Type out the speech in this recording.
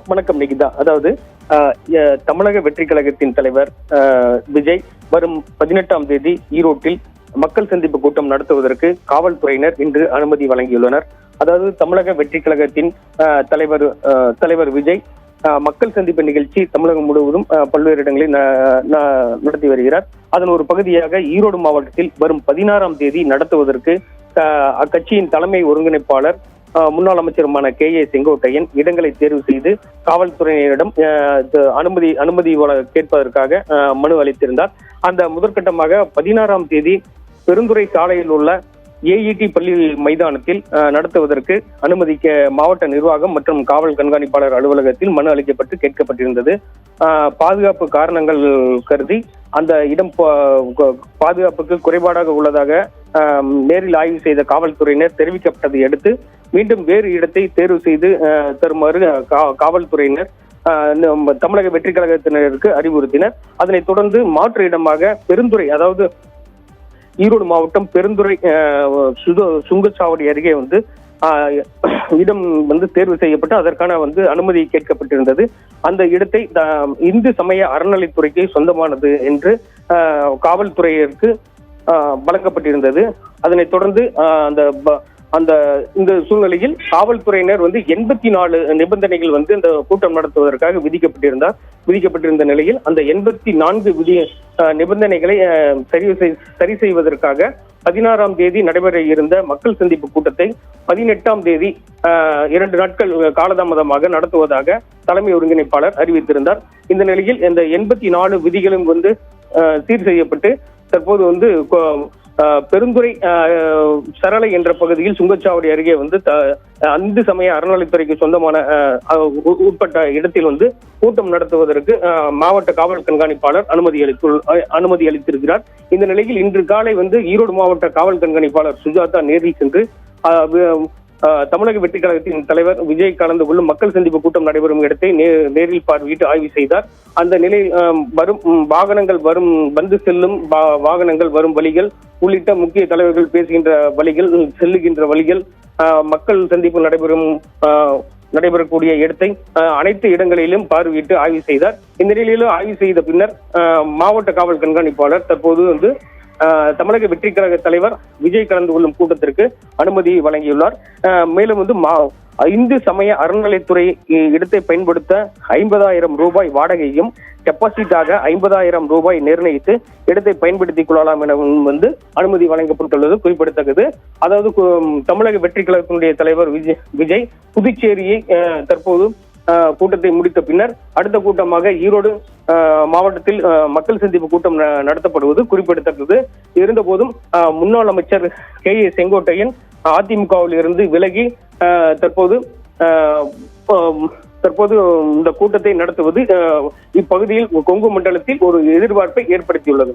வணக்கம் நிகிதா. அதாவது தமிழக வெற்றி கழகத்தின் தலைவர் விஜய் வரும் 18ஆம் தேதி ஈரோட்டில் மக்கள் சந்திப்பு கூட்டம் நடத்துவதற்கு காவல்துறையினர் இன்று அனுமதி வழங்கியுள்ளனர். அதாவது தமிழக வெற்றி கழகத்தின் தலைவர் விஜய் மக்கள் சந்திப்பு நிகழ்ச்சி தமிழகம் முழுவதும் பல்வேறு இடங்களில் நடத்தி வருகிறார். அதன் ஒரு பகுதியாக ஈரோடு மாவட்டத்தில் வரும் 16ஆம் தேதி நடத்துவதற்கு அக்கட்சியின் தலைமை ஒருங்கிணைப்பாளர் முன்னாள் அமைச்சருமான KA செங்கோட்டையன் இடங்களை தேர்வு செய்து காவல்துறையினரிடம் அனுமதி கேட்பதற்காக மனு அளித்திருந்தார். அந்த முதற்கட்டமாக 16ஆம் தேதி பெருந்துறை சாலையில் உள்ள AET பள்ளி மைதானத்தில் நடத்துவதற்கு அனுமதிக்க மாவட்ட நிர்வாகம் மற்றும் காவல் கண்காணிப்பாளர் அலுவலகத்தில் மனு அளிக்கப்பட்டு கேட்கப்பட்டிருந்தது. பாதுகாப்பு காரணங்கள் கருதி அந்த இடம் பாதுகாப்புக்கு குறைபாடாக உள்ளதாக நேரில் ஆய்வு செய்த காவல்துறையினர் தெரிவிக்கப்பட்டதை அடுத்து மீண்டும் வேறு இடத்தை தேர்வு செய்து தருமாறு காவல்துறையினர் தமிழக வெற்றி கழகத்தினருக்கு அறிவுறுத்தினர். அதனைத் தொடர்ந்து மாற்று இடமாக பெருந்துறை, அதாவது ஈரோடு மாவட்டம் பெருந்துறை சுங்கச்சாவடி அருகே இடம் தேர்வு செய்யப்பட்டு அதற்கான அனுமதி கேட்கப்பட்டிருந்தது. அந்த இடத்தை இந்து சமய அறநிலைத்துறைக்கு சொந்தமானது என்று காவல்துறையினருக்கு வழங்கப்பட்டிருந்தது. அதனைத் தொடர்ந்து இந்த சூழ்நிலையில் காவல்துறையினர் 84 நிபந்தனைகள் இந்த கூட்டம் நடத்துவதற்காக விதிக்கப்பட்டிருந்த நிலையில் அந்த 84 நிபந்தனைகளை சரி செய்வதற்காக 16ஆம் தேதி நடைபெற இருந்த மக்கள் சந்திப்பு கூட்டத்தை 18ஆம் தேதி 2 நாட்கள் காலதாமதமாக நடத்துவதாக தலைமை ஒருங்கிணைப்பாளர் அறிவித்திருந்தார். இந்த நிலையில் இந்த 84 விதிகளும் சீர் செய்யப்பட்டு தற்போது பெருந்துறை சரளை என்ற பகுதியில் சுங்கச்சாவடி அருகே இந்து சமய அறநிலைத்துறைக்கு சொந்தமான உட்பட்ட இடத்தில் கூட்டம் நடத்துவதற்கு மாவட்ட காவல் கண்காணிப்பாளர் அனுமதி அளித்திருக்கிறார். இந்த நிலையில் இன்று காலை ஈரோடு மாவட்ட காவல் கண்காணிப்பாளர் சுஜாதா நேரில் சென்று தமிழக வெற்றி கழகத்தின் தலைவர் விஜய் கலந்து கொள்ளும் மக்கள் சந்திப்பு கூட்டம் நடைபெறும் இடத்தை நேரில் பார்வையிட்டு ஆய்வு செய்தார். அந்த நிலையில் வரும் வாகனங்கள் செல்லும் வாகனங்கள் வரும் வழிகள் உள்ளிட்ட முக்கிய தலைவர்கள் பேசுகின்ற வழிகள், செல்லுகின்ற வழிகள், மக்கள் சந்திப்பு நடைபெறக்கூடிய இடத்தை அனைத்து இடங்களிலும் பார்வையிட்டு ஆய்வு செய்தார். இந்த நிலையிலும் ஆய்வு செய்த பின்னர் மாவட்ட காவல் கண்காணிப்பாளர் தற்போது தமிழக வெற்றி கழக தலைவர் விஜய் கலந்து கொள்ளும் கூட்டத்திற்கு அனுமதி வழங்கியுள்ளார். மேலும் இந்து சமய அறநிலைத்துறை இடத்தை பயன்படுத்த 50,000 ரூபாய் வாடகையும் டெபாசிட்டாக 50,000 ரூபாய் நிர்ணயித்து இடத்தை பயன்படுத்திக் கொள்ளலாம் என அனுமதி வழங்கப்பட்டுள்ளது குறிப்பிடத்தக்கது. அதாவது தமிழக வெற்றி கழகத்தினுடைய தலைவர் விஜய் புதுச்சேரியை தற்போது கூட்டத்தை முடித்த பின்னர் அடுத்த கூட்டமாக ஈரோடு மாவட்டத்தில் மக்கள் சந்திப்பு கூட்டம் நடத்தப்படுவது குறிப்பிடத்தக்கது. இருந்தபோதும் முன்னாள் அமைச்சர் KA செங்கோட்டையன் அதிமுகவில் இருந்து விலகி தற்போது இந்த கூட்டத்தை நடத்துவது இப்பகுதியில் கொங்கு மண்டலத்தில் ஒரு எதிர்பார்ப்பை ஏற்படுத்தியுள்ளது.